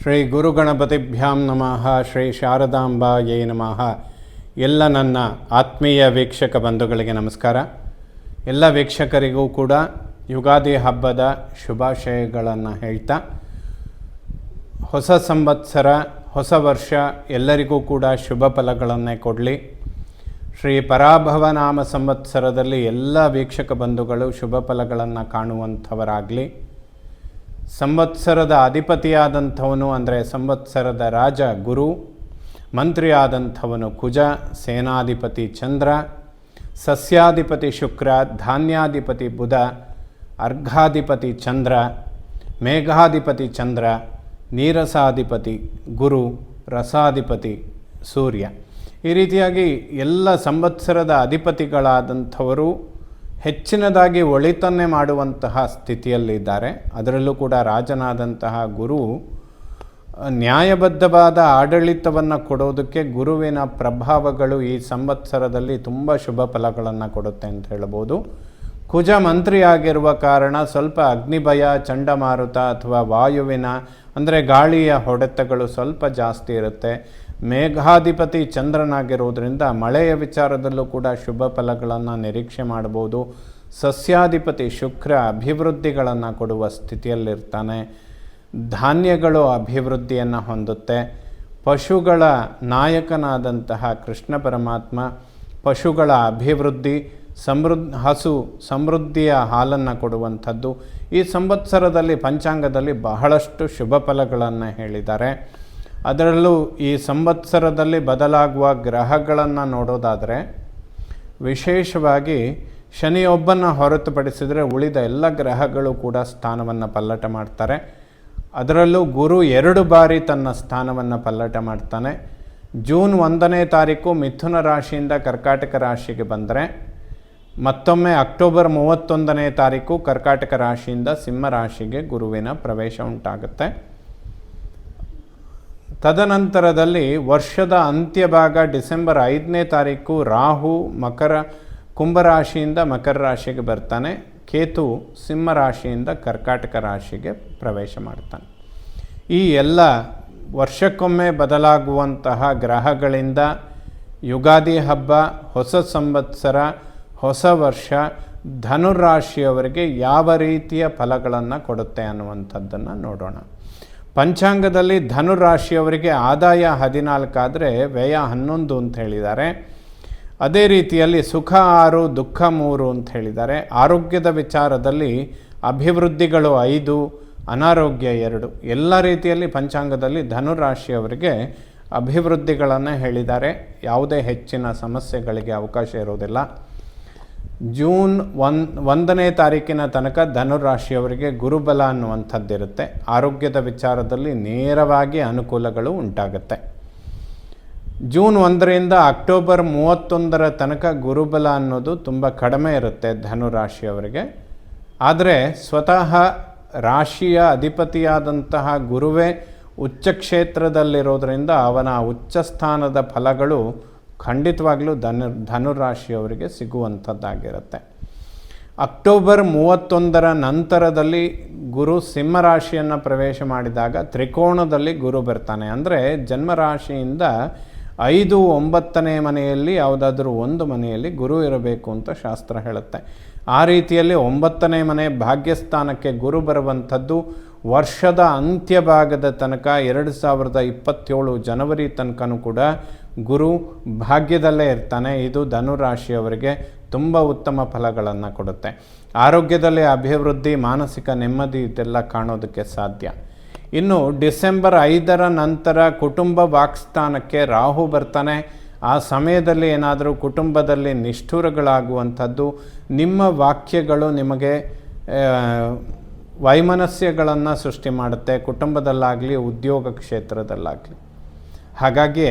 ಶ್ರೀ ಗುರುಗಣಪತಿಭ್ಯಾಂ ನಮಃ. ಶ್ರೀ ಶಾರದಾಂಬಾಯೈ ನಮಃ. ಎಲ್ಲ ನನ್ನ ಆತ್ಮೀಯ ವೀಕ್ಷಕ ಬಂಧುಗಳಿಗೆ ನಮಸ್ಕಾರ. ಎಲ್ಲ ವೀಕ್ಷಕರಿಗೂ ಕೂಡ ಯುಗಾದಿ ಹಬ್ಬದ ಶುಭಾಶಯಗಳನ್ನು ಹೇಳ್ತಾ, ಹೊಸ ಸಂವತ್ಸರ, ಹೊಸ ವರ್ಷ ಎಲ್ಲರಿಗೂ ಕೂಡ ಶುಭ ಫಲಗಳನ್ನೇ ಕೊಡಲಿ. ಶ್ರೀ ಪರಾಭವ ನಾಮ ಸಂವತ್ಸರದಲ್ಲಿ ಎಲ್ಲ ವೀಕ್ಷಕ ಬಂಧುಗಳು ಶುಭ ಫಲಗಳನ್ನು ಕಾಣುವಂಥವರಾಗಲಿ. ಸಂವತ್ಸರದ ಅಧಿಪತಿಯಾದಂಥವನು ಅಂದರೆ ಸಂವತ್ಸರದ ರಾಜ ಗುರು, ಮಂತ್ರಿಯಾದಂಥವನು ಕುಜ, ಸೇನಾಧಿಪತಿ ಚಂದ್ರ, ಸಸ್ಯಾಧಿಪತಿ ಶುಕ್ರ, ಧಾನ್ಯಾಧಿಪತಿ ಬುಧ, ಅರ್ಘಾಧಿಪತಿ ಚಂದ್ರ, ಮೇಘಾಧಿಪತಿ ಚಂದ್ರ, ನೀರಸಾಧಿಪತಿ ಗುರು, ರಸಾಧಿಪತಿ ಸೂರ್ಯ. ಈ ರೀತಿಯಾಗಿ ಎಲ್ಲ ಸಂವತ್ಸರದ ಅಧಿಪತಿಗಳಾದಂಥವರು ಹೆಚ್ಚಿನದಾಗಿ ಒಳಿತನ್ನೇ ಮಾಡುವಂತಹ ಸ್ಥಿತಿಯಲ್ಲಿದ್ದಾರೆ. ಅದರಲ್ಲೂ ಕೂಡ ರಾಜನಾದಂತಹ ಗುರು ನ್ಯಾಯಬದ್ಧವಾದ ಆಡಳಿತವನ್ನು ಕೊಡೋದಕ್ಕೆ ಗುರುವಿನ ಪ್ರಭಾವಗಳು ಈ ಸಂವತ್ಸರದಲ್ಲಿ ತುಂಬ ಶುಭ ಫಲಗಳನ್ನು ಕೊಡುತ್ತೆ ಅಂತ ಹೇಳ್ಬೋದು. ಕುಜ ಮಂತ್ರಿಯಾಗಿರುವ ಕಾರಣ ಸ್ವಲ್ಪ ಅಗ್ನಿಭಯ, ಚಂಡಮಾರುತ ಅಥವಾ ವಾಯುವಿನ ಅಂದರೆ ಗಾಳಿಯ ಹೊಡೆತಗಳು ಸ್ವಲ್ಪ ಜಾಸ್ತಿ ಇರುತ್ತೆ. ಮೇಘಾಧಿಪತಿ ಚಂದ್ರನಾಗಿರೋದ್ರಿಂದ ಮಳೆಯ ವಿಚಾರದಲ್ಲೂ ಕೂಡ ಶುಭ ಫಲಗಳನ್ನು ನಿರೀಕ್ಷೆ ಮಾಡ್ಬೋದು. ಸಸ್ಯಾಧಿಪತಿ ಶುಕ್ರ ಅಭಿವೃದ್ಧಿಗಳನ್ನು ಕೊಡುವ ಸ್ಥಿತಿಯಲ್ಲಿರ್ತಾನೆ. ಧಾನ್ಯಗಳು ಅಭಿವೃದ್ಧಿಯನ್ನು ಹೊಂದುತ್ತೆ. ಪಶುಗಳ ನಾಯಕನಾದಂತಹ ಕೃಷ್ಣ ಪರಮಾತ್ಮ ಪಶುಗಳ ಅಭಿವೃದ್ಧಿ, ಹಸು ಸಮೃದ್ಧಿಯ ಹಾಲನ್ನು ಕೊಡುವಂಥದ್ದು. ಈ ಸಂವತ್ಸರದಲ್ಲಿ ಪಂಚಾಂಗದಲ್ಲಿ ಬಹಳಷ್ಟು ಶುಭ ಫಲಗಳನ್ನು ಹೇಳಿದ್ದಾರೆ. ಅದರಲ್ಲೂ ಈ ಸಂವತ್ಸರದಲ್ಲಿ ಬದಲಾಗುವ ಗ್ರಹಗಳನ್ನು ನೋಡೋದಾದರೆ ವಿಶೇಷವಾಗಿ ಶನಿಯೊಬ್ಬನ್ನು ಹೊರತುಪಡಿಸಿದರೆ ಉಳಿದ ಎಲ್ಲ ಗ್ರಹಗಳು ಕೂಡ ಸ್ಥಾನವನ್ನು ಪಲ್ಲಟ ಮಾಡ್ತಾರೆ. ಅದರಲ್ಲೂ ಗುರು 2 ಬಾರಿ ತನ್ನ ಸ್ಥಾನವನ್ನು ಪಲ್ಲಟ ಮಾಡ್ತಾನೆ. ಜೂನ್ 1ನೇ ತಾರೀಕು ಮಿಥುನ ರಾಶಿಯಿಂದ ಕರ್ಕಾಟಕ ರಾಶಿಗೆ ಬಂದರೆ, ಮತ್ತೊಮ್ಮೆ ಅಕ್ಟೋಬರ್ 31ನೇ ತಾರೀಕು ಕರ್ಕಾಟಕ ರಾಶಿಯಿಂದ ಸಿಂಹ ರಾಶಿಗೆ ಗುರುವಿನ ಪ್ರವೇಶ ಉಂಟಾಗುತ್ತೆ. ತದನಂತರದಲ್ಲಿ ವರ್ಷದ ಅಂತ್ಯಭಾಗ ಡಿಸೆಂಬರ್ 5ನೇ ತಾರೀಕು ರಾಹು ಕುಂಭರಾಶಿಯಿಂದ ಮಕರ ರಾಶಿಗೆ ಬರ್ತಾನೆ. ಕೇತು ಸಿಂಹ ರಾಶಿಯಿಂದ ಕರ್ಕಾಟಕ ರಾಶಿಗೆ ಪ್ರವೇಶ ಮಾಡ್ತಾನೆ. ಈ ಎಲ್ಲ ವರ್ಷಕ್ಕೊಮ್ಮೆ ಬದಲಾಗುವಂತಹ ಗ್ರಹಗಳಿಂದ ಯುಗಾದಿ ಹಬ್ಬ, ಹೊಸ ಸಂವತ್ಸರ, ಹೊಸ ವರ್ಷ ಧನುರಾಶಿಯವರಿಗೆ ಯಾವ ರೀತಿಯ ಫಲಗಳನ್ನು ಕೊಡುತ್ತೆ ಅನ್ನುವಂಥದ್ದನ್ನು ನೋಡೋಣ. ಪಂಚಾಂಗದಲ್ಲಿ ಧನುರಾಶಿಯವರಿಗೆ ಆದಾಯ 14 ಆದರೆ ವ್ಯಯ 11 ಅಂತ ಹೇಳಿದ್ದಾರೆ. ಅದೇ ರೀತಿಯಲ್ಲಿ ಸುಖ 6, ದುಃಖ 3 ಅಂತ ಹೇಳಿದ್ದಾರೆ. ಆರೋಗ್ಯದ ವಿಚಾರದಲ್ಲಿ ಅಭಿವೃದ್ಧಿಗಳು 5, ಅನಾರೋಗ್ಯ 2. ಎಲ್ಲ ರೀತಿಯಲ್ಲಿ ಪಂಚಾಂಗದಲ್ಲಿ ಧನುರಾಶಿಯವರಿಗೆ ಅಭಿವೃದ್ಧಿಗಳನ್ನು ಹೇಳಿದ್ದಾರೆ. ಯಾವುದೇ ಹೆಚ್ಚಿನ ಸಮಸ್ಯೆಗಳಿಗೆ ಅವಕಾಶ ಇರೋದಿಲ್ಲ. ಜೂನ್ 1ನೇ ತಾರೀಕಿನ ತನಕ ಧನುರಾಶಿಯವರಿಗೆ ಗುರುಬಲ ಅನ್ನುವಂಥದ್ದಿರುತ್ತೆ. ಆರೋಗ್ಯದ ವಿಚಾರದಲ್ಲಿ ನೇರವಾಗಿ ಅನುಕೂಲಗಳು ಉಂಟಾಗುತ್ತೆ. ಜೂನ್ 1ರಿಂದ ಅಕ್ಟೋಬರ್ 31ರ ತನಕ ಗುರುಬಲ ಅನ್ನೋದು ತುಂಬ ಕಡಿಮೆ ಇರುತ್ತೆ ಧನುರಾಶಿಯವರಿಗೆ. ಆದರೆ ಸ್ವತಃ ರಾಶಿಯ ಅಧಿಪತಿಯಾದಂತಹ ಗುರುವೇ ಉಚ್ಚ ಕ್ಷೇತ್ರದಲ್ಲಿರೋದರಿಂದ ಅವನ ಉಚ್ಚ ಸ್ಥಾನದ ಫಲಗಳು ಖಂಡಿತವಾಗಲೂ ಧನುರಾಶಿಯವರಿಗೆ ಸಿಗುವಂಥದ್ದಾಗಿರುತ್ತೆ. ಅಕ್ಟೋಬರ್ 31ರ ನಂತರದಲ್ಲಿ ಗುರು ಸಿಂಹರಾಶಿಯನ್ನು ಪ್ರವೇಶ ಮಾಡಿದಾಗ ತ್ರಿಕೋಣದಲ್ಲಿ ಗುರು ಬರ್ತಾನೆ. ಅಂದರೆ ಜನ್ಮರಾಶಿಯಿಂದ 5, 9ನೇ ಮನೆಯಲ್ಲಿ ಯಾವುದಾದ್ರೂ ಒಂದು ಮನೆಯಲ್ಲಿ ಗುರು ಇರಬೇಕು ಅಂತ ಶಾಸ್ತ್ರ ಹೇಳುತ್ತೆ. ಆ ರೀತಿಯಲ್ಲಿ 9ನೇ ಮನೆ ಭಾಗ್ಯಸ್ಥಾನಕ್ಕೆ ಗುರು ಬರುವಂಥದ್ದು ವರ್ಷದ ಅಂತ್ಯಭಾಗದ ತನಕ 2027 ಜನವರಿ ತನಕನೂ ಕೂಡ ಗುರು ಭಾಗ್ಯದಲ್ಲೇ ಇರ್ತಾನೆ. ಇದು ಧನುರಾಶಿಯವರಿಗೆ ತುಂಬ ಉತ್ತಮ ಫಲಗಳನ್ನು ಕೊಡುತ್ತೆ. ಆರೋಗ್ಯದಲ್ಲಿ ಅಭಿವೃದ್ಧಿ, ಮಾನಸಿಕ ನೆಮ್ಮದಿ ಇದೆಲ್ಲ ಕಾಣೋದಕ್ಕೆ ಸಾಧ್ಯ. ಇನ್ನು ಡಿಸೆಂಬರ್ 5ರ ನಂತರ ಕುಟುಂಬ ವಾಕ್ಸ್ಥಾನಕ್ಕೆ ರಾಹು ಬರ್ತಾನೆ. ಆ ಸಮಯದಲ್ಲಿ ಏನಾದರೂ ಕುಟುಂಬದಲ್ಲಿ ನಿಷ್ಠುರಗಳಾಗುವಂಥದ್ದು, ನಿಮ್ಮ ವಾಕ್ಯಗಳು ನಿಮಗೆ ವೈಮನಸ್ಯಗಳನ್ನು ಸೃಷ್ಟಿ ಮಾಡುತ್ತೆ, ಕುಟುಂಬದಲ್ಲಾಗಲಿ ಉದ್ಯೋಗ ಕ್ಷೇತ್ರದಲ್ಲಾಗಲಿ. ಹಾಗಾಗಿ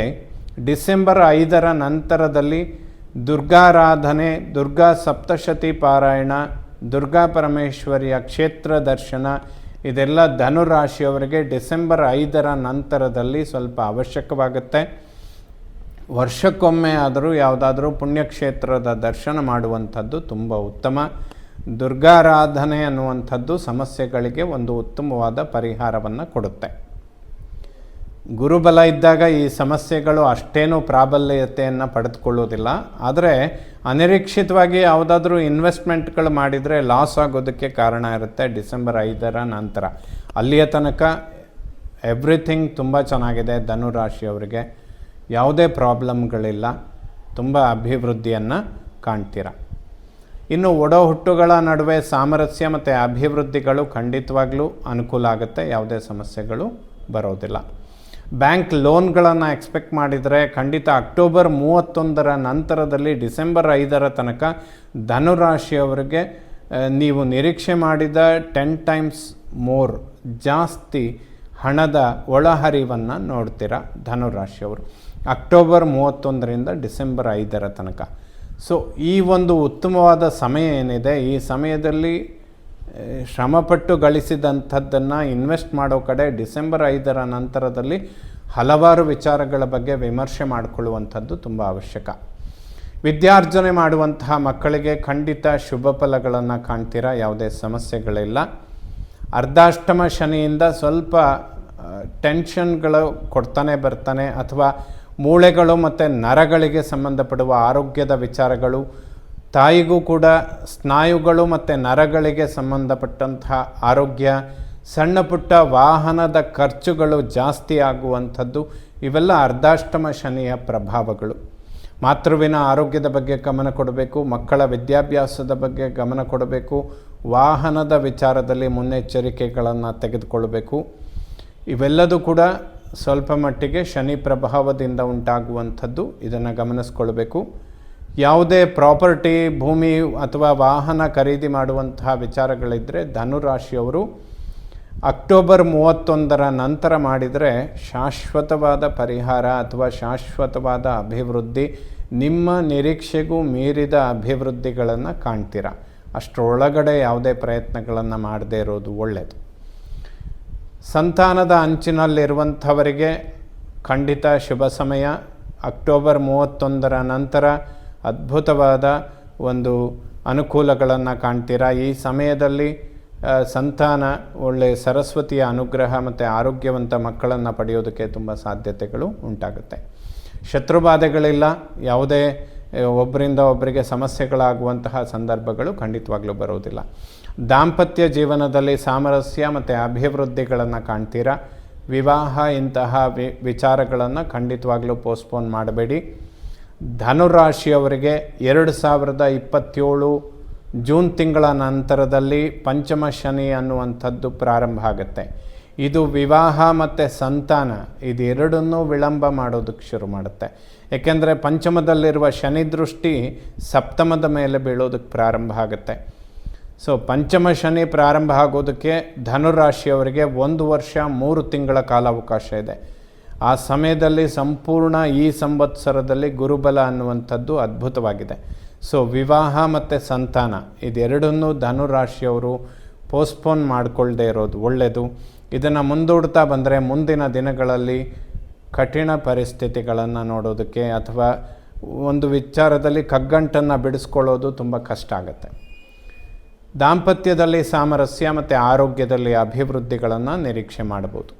ಡಿಸೆಂಬರ್ 5ರ ನಂತರದಲ್ಲಿ ದುರ್ಗಾರಾಧನೆ, ದುರ್ಗಾ ಸಪ್ತಶತಿ ಪಾರಾಯಣ, ದುರ್ಗಾ ಪರಮೇಶ್ವರಿಯ ಕ್ಷೇತ್ರ ದರ್ಶನ ಇದೆಲ್ಲ ಧನುರಾಶಿಯವರಿಗೆ ಡಿಸೆಂಬರ್ 5ರ ನಂತರದಲ್ಲಿ ಸ್ವಲ್ಪ ಅವಶ್ಯಕವಾಗುತ್ತೆ. ವರ್ಷಕ್ಕೊಮ್ಮೆ ಆದರೂ ಯಾವುದಾದ್ರೂ ಪುಣ್ಯಕ್ಷೇತ್ರದ ದರ್ಶನ ಮಾಡುವಂಥದ್ದು ತುಂಬ ಉತ್ತಮ. ದುರ್ಗಾರಾಧನೆ ಅನ್ನುವಂಥದ್ದು ಸಮಸ್ಯೆಗಳಿಗೆ ಒಂದು ಉತ್ತಮವಾದ ಪರಿಹಾರವನ್ನು ಕೊಡುತ್ತೆ. ಗುರುಬಲ ಇದ್ದಾಗ ಈ ಸಮಸ್ಯೆಗಳು ಅಷ್ಟೇನೂ ಪ್ರಾಬಲ್ಯತೆಯನ್ನು ಪಡೆದುಕೊಳ್ಳೋದಿಲ್ಲ. ಆದರೆ ಅನಿರೀಕ್ಷಿತವಾಗಿ ಯಾವುದಾದ್ರೂ ಇನ್ವೆಸ್ಟ್ಮೆಂಟ್ಗಳು ಮಾಡಿದರೆ ಲಾಸ್ ಆಗೋದಕ್ಕೆ ಕಾರಣ ಇರುತ್ತೆ ಡಿಸೆಂಬರ್ 5ರ ನಂತರ. ಅಲ್ಲಿಯ ತನಕ ಎವ್ರಿಥಿಂಗ್ ತುಂಬ ಚೆನ್ನಾಗಿದೆ. ಧನುರಾಶಿಯವರಿಗೆ ಯಾವುದೇ ಪ್ರಾಬ್ಲಮ್ಗಳಿಲ್ಲ, ತುಂಬ ಅಭಿವೃದ್ಧಿಯನ್ನು ಕಾಣ್ತೀರ. ಇನ್ನು ಒಡ ಹುಟ್ಟುಗಳ ನಡುವೆ ಸಾಮರಸ್ಯ ಮತ್ತು ಅಭಿವೃದ್ಧಿಗಳು ಖಂಡಿತವಾಗ್ಲೂ ಅನುಕೂಲ ಆಗುತ್ತೆ, ಯಾವುದೇ ಸಮಸ್ಯೆಗಳು ಬರೋದಿಲ್ಲ. ಬ್ಯಾಂಕ್ ಲೋನ್ಗಳನ್ನು ಎಕ್ಸ್ಪೆಕ್ಟ್ ಮಾಡಿದರೆ ಖಂಡಿತ ಅಕ್ಟೋಬರ್ 31ರ ನಂತರದಲ್ಲಿ ಡಿಸೆಂಬರ್ 5ರ ತನಕ ಧನುರಾಶಿಯವರಿಗೆ ನೀವು ನಿರೀಕ್ಷೆ ಮಾಡಿದ 10 ಟೈಮ್ಸ್ ಮೋರ್ ಜಾಸ್ತಿ ಹಣದ ಒಳಹರಿವನ್ನು ನೋಡ್ತೀರ ಧನುರಾಶಿಯವರು ಅಕ್ಟೋಬರ್ 31ರಿಂದ ಡಿಸೆಂಬರ್ 5ರ ತನಕ. ಸೊ ಈ ಒಂದು ಉತ್ತಮವಾದ ಸಮಯ ಏನಿದೆ, ಈ ಸಮಯದಲ್ಲಿ ಶ್ರಮಪಟ್ಟು ಗಳಿಸಿದಂಥದ್ದನ್ನು ಇನ್ವೆಸ್ಟ್ ಮಾಡೋ ಕಡೆ ಡಿಸೆಂಬರ್ 5ರ ನಂತರದಲ್ಲಿ ಹಲವಾರು ವಿಚಾರಗಳ ಬಗ್ಗೆ ವಿಮರ್ಶೆ ಮಾಡಿಕೊಳ್ಳುವಂಥದ್ದು ತುಂಬ ಅವಶ್ಯಕ. ವಿದ್ಯಾರ್ಜನೆ ಮಾಡುವಂತಹ ಮಕ್ಕಳಿಗೆ ಖಂಡಿತ ಶುಭ ಫಲಗಳನ್ನು ಕಾಣ್ತೀರ, ಯಾವುದೇ ಸಮಸ್ಯೆಗಳಿಲ್ಲ. ಅರ್ಧಾಷ್ಟಮ ಶನಿಯಿಂದ ಸ್ವಲ್ಪ ಟೆನ್ಷನ್ಗಳು ಕೊಡ್ತಾನೆ ಬರ್ತಾನೆ, ಅಥವಾ ಮೂಳೆಗಳು ಮತ್ತು ನರಗಳಿಗೆ ಸಂಬಂಧಪಡುವ ಆರೋಗ್ಯದ ವಿಚಾರಗಳು, ತಾಯಿಗೂ ಕೂಡ ಸ್ನಾಯುಗಳು ಮತ್ತು ನರಗಳಿಗೆ ಸಂಬಂಧಪಟ್ಟಂತಹ ಆರೋಗ್ಯ, ಸಣ್ಣ ಪುಟ್ಟ ವಾಹನದ ಖರ್ಚುಗಳು ಜಾಸ್ತಿ ಆಗುವಂಥದ್ದು, ಇವೆಲ್ಲ ಅರ್ಧಾಷ್ಟಮ ಶನಿಯ ಪ್ರಭಾವಗಳು. ಮಾತೃವಿನ ಆರೋಗ್ಯದ ಬಗ್ಗೆ ಗಮನ ಕೊಡಬೇಕು, ಮಕ್ಕಳ ವಿದ್ಯಾಭ್ಯಾಸದ ಬಗ್ಗೆ ಗಮನ ಕೊಡಬೇಕು, ವಾಹನದ ವಿಚಾರದಲ್ಲಿ ಮುನ್ನೆಚ್ಚರಿಕೆಗಳನ್ನು ತೆಗೆದುಕೊಳ್ಳಬೇಕು. ಇವೆಲ್ಲದೂ ಕೂಡ ಸ್ವಲ್ಪ ಮಟ್ಟಿಗೆ ಶನಿ ಪ್ರಭಾವದಿಂದ ಉಂಟಾಗುವಂಥದ್ದು, ಇದನ್ನು ಗಮನಿಸ್ಕೊಳ್ಬೇಕು. ಯಾವುದೇ ಪ್ರಾಪರ್ಟಿ, ಭೂಮಿ ಅಥವಾ ವಾಹನ ಖರೀದಿ ಮಾಡುವಂತಹ ವಿಚಾರಗಳಿದ್ದರೆ ಧನುರಾಶಿಯವರು ಅಕ್ಟೋಬರ್ 31ರ ನಂತರ ಮಾಡಿದರೆ ಶಾಶ್ವತವಾದ ಪರಿಹಾರ ಅಥವಾ ಶಾಶ್ವತವಾದ ಅಭಿವೃದ್ಧಿ, ನಿಮ್ಮ ನಿರೀಕ್ಷೆಗೂ ಮೀರಿದ ಅಭಿವೃದ್ಧಿಗಳನ್ನು ಕಾಣ್ತೀರ. ಅಷ್ಟರೊಳಗಡೆ ಯಾವುದೇ ಪ್ರಯತ್ನಗಳನ್ನು ಮಾಡದೇ ಇರೋದು ಒಳ್ಳೆಯದು. ಸಂತಾನದ ಅಂಚಿನಲ್ಲಿರುವಂಥವರಿಗೆ ಖಂಡಿತ ಶುಭ ಸಮಯ. ಅಕ್ಟೋಬರ್ 31ರ ನಂತರ ಅದ್ಭುತವಾದ ಒಂದು ಅನುಕೂಲಗಳನ್ನು ಕಾಣ್ತೀರ. ಈ ಸಮಯದಲ್ಲಿ ಸಂತಾನ ಒಳ್ಳೆಯ ಸರಸ್ವತಿಯ ಅನುಗ್ರಹ ಮತ್ತು ಆರೋಗ್ಯವಂತ ಮಕ್ಕಳನ್ನು ಪಡೆಯೋದಕ್ಕೆ ತುಂಬ ಸಾಧ್ಯತೆಗಳು ಉಂಟಾಗುತ್ತೆ. ಶತ್ರುಬಾಧೆಗಳಿಲ್ಲ, ಯಾವುದೇ ಒಬ್ಬರಿಂದ ಒಬ್ಬರಿಗೆ ಸಮಸ್ಯೆಗಳಾಗುವಂತಹ ಸಂದರ್ಭಗಳು ಖಂಡಿತವಾಗ್ಲೂ ಬರೋದಿಲ್ಲ. ದಾಂಪತ್ಯ ಜೀವನದಲ್ಲಿ ಸಾಮರಸ್ಯ ಮತ್ತು ಅಭಿವೃದ್ಧಿಗಳನ್ನು ಕಾಣ್ತೀರ. ವಿವಾಹ ಇಂತಹ ವಿಚಾರಗಳನ್ನು ಖಂಡಿತವಾಗ್ಲೂ ಪೋಸ್ಟ್ಪೋನ್ ಮಾಡಬೇಡಿ. ಧನುರಾಶಿಯವರಿಗೆ 2027 ಜೂನ್ ತಿಂಗಳ ನಂತರದಲ್ಲಿ ಪಂಚಮ ಶನಿ ಅನ್ನುವಂಥದ್ದು ಪ್ರಾರಂಭ ಆಗುತ್ತೆ. ಇದು ವಿವಾಹ ಮತ್ತು ಸಂತಾನ ಇದೆರಡನ್ನೂ ವಿಳಂಬ ಮಾಡೋದಕ್ಕೆ ಶುರು ಮಾಡುತ್ತೆ. ಏಕೆಂದರೆ ಪಂಚಮದಲ್ಲಿರುವ ಶನಿ ದೃಷ್ಟಿ ಸಪ್ತಮದ ಮೇಲೆ ಬೀಳೋದಕ್ಕೆ ಪ್ರಾರಂಭ ಆಗುತ್ತೆ. ಸೊ ಪಂಚಮ ಶನಿ ಪ್ರಾರಂಭ ಆಗೋದಕ್ಕೆ ಧನುರಾಶಿಯವರಿಗೆ 1 ವರ್ಷ 3 ತಿಂಗಳ ಕಾಲಾವಕಾಶ ಇದೆ. ಆ ಸಮಯದಲ್ಲಿ ಸಂಪೂರ್ಣ ಈ ಸಂವತ್ಸರದಲ್ಲಿ ಗುರುಬಲ ಅನ್ನುವಂಥದ್ದು ಅದ್ಭುತವಾಗಿದೆ. ಸೊ ವಿವಾಹ ಮತ್ತು ಸಂತಾನ ಇದೆರಡನ್ನೂ ಧನುರಾಶಿಯವರು ಪೋಸ್ಟ್ಪೋನ್ ಮಾಡಿಕೊಳ್ಳದೆ ಇರೋದು ಒಳ್ಳೆಯದು. ಇದನ್ನು ಮುಂದೂಡ್ತಾ ಬಂದರೆ ಮುಂದಿನ ದಿನಗಳಲ್ಲಿ ಕಠಿಣ ಪರಿಸ್ಥಿತಿಗಳನ್ನು ನೋಡೋದಕ್ಕೆ ಅಥವಾ ಒಂದು ವಿಚಾರದಲ್ಲಿ ಕಗ್ಗಂಟನ್ನು ಬಿಡಿಸ್ಕೊಳ್ಳೋದು ತುಂಬ ಕಷ್ಟ ಆಗುತ್ತೆ. ದಾಂಪತ್ಯದಲ್ಲಿ ಸಾಮರಸ್ಯ ಮತ್ತು ಆರೋಗ್ಯದಲ್ಲಿ ಅಭಿವೃದ್ಧಿಗಳನ್ನು ನಿರೀಕ್ಷೆ ಮಾಡ್ಬೋದು.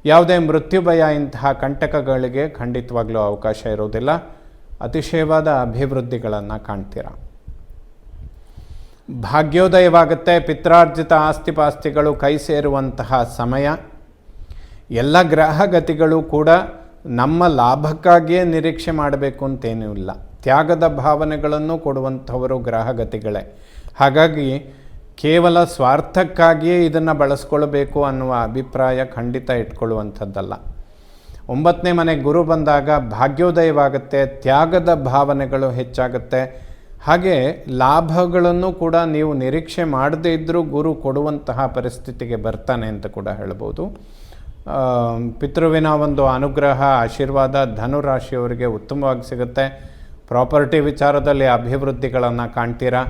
ಯಾವುದೇ ಮೃತ್ಯು ಭಯ ಇಂತಹ ಕಂಟಕಗಳಿಗೆ ಖಂಡಿತವಾಗ್ಲೂ ಅವಕಾಶ ಇರೋದಿಲ್ಲ. ಅತಿಶಯವಾದ ಅಭಿವೃದ್ಧಿಗಳನ್ನು ಕಾಣ್ತೀರ. ಭಾಗ್ಯೋದಯವಾಗುತ್ತೆ. ಪಿತ್ರಾರ್ಜಿತ ಆಸ್ತಿಪಾಸ್ತಿಗಳು ಕೈ ಸೇರುವಂತಹ ಸಮಯ. ಎಲ್ಲ ಗ್ರಹಗತಿಗಳು ಕೂಡ ನಮ್ಮ ಲಾಭಕ್ಕಾಗಿಯೇ ನಿರೀಕ್ಷೆ ಮಾಡಬೇಕು ಅಂತೇನೂ ಇಲ್ಲ. ತ್ಯಾಗದ ಭಾವನೆಗಳನ್ನು ಕೊಡುವಂಥವರು ಗ್ರಹಗತಿಗಳೇ. ಹಾಗಾಗಿ ಕೇವಲ ಸ್ವಾರ್ಥಕ್ಕಾಗಿಯೇ ಇದನ್ನು ಬಳಸ್ಕೊಳ್ಬೇಕು ಅನ್ನುವ ಅಭಿಪ್ರಾಯ ಖಂಡಿತ ಇಟ್ಕೊಳ್ಳುವಂಥದ್ದಲ್ಲ. 9ನೇ ಮನೆ ಗುರು ಬಂದಾಗ ಭಾಗ್ಯೋದಯವಾಗುತ್ತೆ, ತ್ಯಾಗದ ಭಾವನೆಗಳು ಹೆಚ್ಚಾಗುತ್ತೆ. ಹಾಗೆ ಲಾಭಗಳನ್ನು ಕೂಡ ನೀವು ನಿರೀಕ್ಷೆ ಮಾಡದೇ ಇದ್ದರೂ ಗುರು ಕೊಡುವಂತಹ ಪರಿಸ್ಥಿತಿಗೆ ಬರ್ತಾನೆ ಅಂತ ಕೂಡ ಹೇಳ್ಬೋದು. ಪಿತೃವಿನ ಒಂದು ಅನುಗ್ರಹ ಆಶೀರ್ವಾದ ಧನುರಾಶಿಯವರಿಗೆ ಉತ್ತಮವಾಗಿ ಸಿಗುತ್ತೆ. ಪ್ರಾಪರ್ಟಿ ವಿಚಾರದಲ್ಲಿ ಅಭಿವೃದ್ಧಿಗಳನ್ನು ಕಾಣ್ತೀರಾ.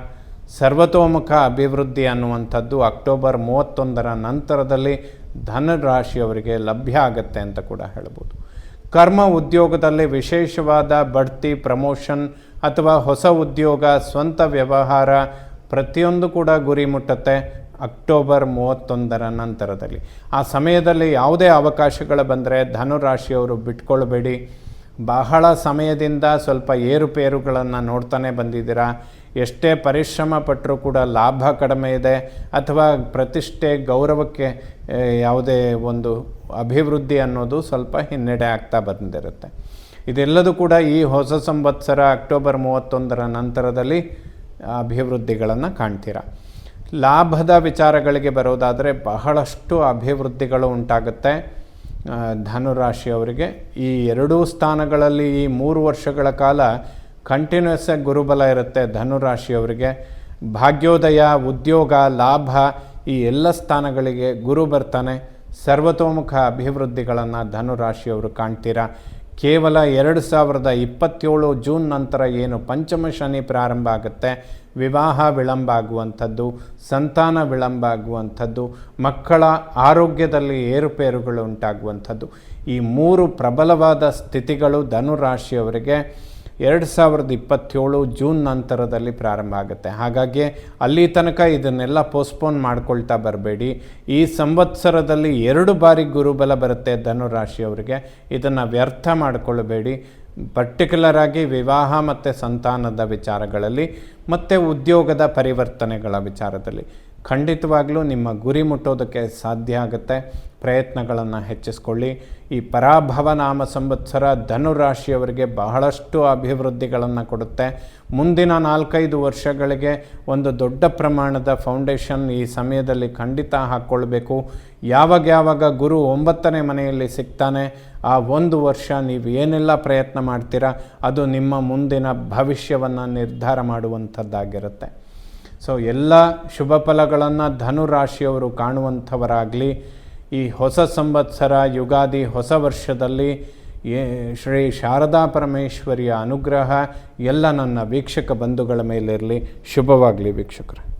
ಸರ್ವತೋಮುಖ ಅಭಿವೃದ್ಧಿ ಅನ್ನುವಂಥದ್ದು ಅಕ್ಟೋಬರ್ 31ರ ನಂತರದಲ್ಲಿ ಧನುರಾಶಿಯವರಿಗೆ ಲಭ್ಯ ಆಗುತ್ತೆ ಅಂತ ಕೂಡ ಹೇಳ್ಬೋದು. ಕರ್ಮ ಉದ್ಯೋಗದಲ್ಲಿ ವಿಶೇಷವಾದ ಬಡ್ತಿ, ಪ್ರಮೋಷನ್ ಅಥವಾ ಹೊಸ ಉದ್ಯೋಗ, ಸ್ವಂತ ವ್ಯವಹಾರ ಪ್ರತಿಯೊಂದು ಕೂಡ ಗುರಿ ಮುಟ್ಟುತ್ತೆ. ಅಕ್ಟೋಬರ್ 31ರ ನಂತರದಲ್ಲಿ. ಆ ಸಮಯದಲ್ಲಿ ಯಾವುದೇ ಅವಕಾಶಗಳು ಬಂದರೆ ಧನುರಾಶಿಯವರು ಬಿಟ್ಕೊಳ್ಬೇಡಿ. ಬಹಳ ಸಮಯದಿಂದ ಸ್ವಲ್ಪ ಏರುಪೇರುಗಳನ್ನು ನೋಡ್ತಾನೆ ಬಂದಿದ್ದೀರಾ. ಎಷ್ಟೇ ಪರಿಶ್ರಮ ಪಟ್ಟರೂ ಕೂಡ ಲಾಭ ಕಡಿಮೆ ಇದೆ, ಅಥವಾ ಪ್ರತಿಷ್ಠೆ ಗೌರವಕ್ಕೆ ಯಾವುದೇ ಒಂದು ಅಭಿವೃದ್ಧಿ ಅನ್ನೋದು ಸ್ವಲ್ಪ ಹಿನ್ನಡೆ ಆಗ್ತಾ ಬಂದಿರುತ್ತೆ. ಇದೆಲ್ಲದೂ ಕೂಡ ಈ ಹೊಸ ಸಂವತ್ಸರ ಅಕ್ಟೋಬರ್ 31ರ ನಂತರದಲ್ಲಿ ಅಭಿವೃದ್ಧಿಗಳನ್ನು ಕಾಣ್ತೀರ. ಲಾಭದ ವಿಚಾರಗಳಿಗೆ ಬರೋದಾದರೆ ಬಹಳಷ್ಟು ಅಭಿವೃದ್ಧಿಗಳು ಉಂಟಾಗುತ್ತೆ ಧನುರಾಶಿಯವರಿಗೆ. ಈ ಎರಡೂ ಸ್ಥಾನಗಳಲ್ಲಿ ಈ 3 ವರ್ಷಗಳ ಕಾಲ ಕಂಟಿನ್ಯೂಸ್ ಗುರುಬಲ ಇರುತ್ತೆ ಧನುರಾಶಿಯವರಿಗೆ. ಭಾಗ್ಯೋದಯ, ಉದ್ಯೋಗ, ಲಾಭ ಈ ಎಲ್ಲ ಸ್ಥಾನಗಳಿಗೆ ಗುರು ಬರ್ತಾನೆ. ಸರ್ವತೋಮುಖ ಅಭಿವೃದ್ಧಿಗಳನ್ನು ಧನುರಾಶಿಯವರು ಕಾಣ್ತೀರಾ. ಕೇವಲ 2027 ಜೂನ್ ನಂತರ ಏನು ಪಂಚಮ ಶನಿ ಪ್ರಾರಂಭ ಆಗುತ್ತೆ, ವಿವಾಹ ವಿಳಂಬ ಆಗುವಂಥದ್ದು, ಸಂತಾನ ವಿಳಂಬ ಆಗುವಂಥದ್ದು, ಮಕ್ಕಳ ಆರೋಗ್ಯದಲ್ಲಿ ಏರುಪೇರುಗಳು ಉಂಟಾಗುವಂಥದ್ದು, ಈ 3 ಪ್ರಬಲವಾದ ಸ್ಥಿತಿಗಳು ಧನುರಾಶಿಯವರಿಗೆ 2027 ಜೂನ್ ನಂತರದಲ್ಲಿ ಪ್ರಾರಂಭ ಆಗುತ್ತೆ. ಹಾಗಾಗಿ ಅಲ್ಲಿ ತನಕ ಇದನ್ನೆಲ್ಲ ಪೋಸ್ಟ್ಪೋನ್ ಮಾಡ್ಕೊಳ್ತಾ ಬರಬೇಡಿ. ಈ ಸಂವತ್ಸರದಲ್ಲಿ 2 ಬಾರಿ ಗುರುಬಲ ಬರುತ್ತೆ ಧನುರಾಶಿಯವರಿಗೆ. ಇದನ್ನು ವ್ಯರ್ಥ ಮಾಡಿಕೊಳ್ಳಬೇಡಿ. ಪರ್ಟಿಕ್ಯುಲರ್ ಆಗಿ ವಿವಾಹ ಮತ್ತು ಸಂತಾನದ ವಿಚಾರಗಳಲ್ಲಿ ಮತ್ತು ಉದ್ಯೋಗದ ಪರಿವರ್ತನೆಗಳ ವಿಚಾರದಲ್ಲಿ ಖಂಡಿತವಾಗಲೂ ನಿಮ್ಮ ಗುರಿ ಮುಟ್ಟೋದಕ್ಕೆ ಸಾಧ್ಯ ಆಗುತ್ತೆ. ಪ್ರಯತ್ನಗಳನ್ನು ಹೆಚ್ಚಿಸ್ಕೊಳ್ಳಿ. ಈ ಪರಾಭವ ನಾಮ ಸಂವತ್ಸರ ಧನುರಾಶಿಯವರಿಗೆ ಬಹಳಷ್ಟು ಅಭಿವೃದ್ಧಿಗಳನ್ನು ಕೊಡುತ್ತೆ. ಮುಂದಿನ 4-5 ವರ್ಷಗಳಿಗೆ ಒಂದು ದೊಡ್ಡ ಪ್ರಮಾಣದ ಫೌಂಡೇಶನ್ ಈ ಸಮಯದಲ್ಲಿ ಖಂಡಿತ ಹಾಕ್ಕೊಳ್ಬೇಕು. ಯಾವಾಗ ಗುರು 9ನೇ ಮನೆಯಲ್ಲಿ ಸಿಗ್ತಾನೆ, ಆ 1 ವರ್ಷ ನೀವು ಏನೆಲ್ಲ ಪ್ರಯತ್ನ ಮಾಡ್ತೀರಾ ಅದು ನಿಮ್ಮ ಮುಂದಿನ ಭವಿಷ್ಯವನ್ನು ನಿರ್ಧಾರ ಮಾಡುವಂಥದ್ದಾಗಿರುತ್ತೆ. ಸೊ ಎಲ್ಲ ಶುಭ ಫಲಗಳನ್ನು ಧನುರಾಶಿಯವರು ಕಾಣುವಂಥವರಾಗಲಿ. ಈ ಹೊಸ ಸಂವತ್ಸರ ಯುಗಾದಿ ಹೊಸ ವರ್ಷದಲ್ಲಿ ಶ್ರೀ ಶಾರದಾ ಪರಮೇಶ್ವರಿಯ ಅನುಗ್ರಹ ಎಲ್ಲ ನನ್ನ ವೀಕ್ಷಕ ಬಂಧುಗಳ ಮೇಲಿರಲಿ. ಶುಭವಾಗಲಿ ವೀಕ್ಷಕರೇ.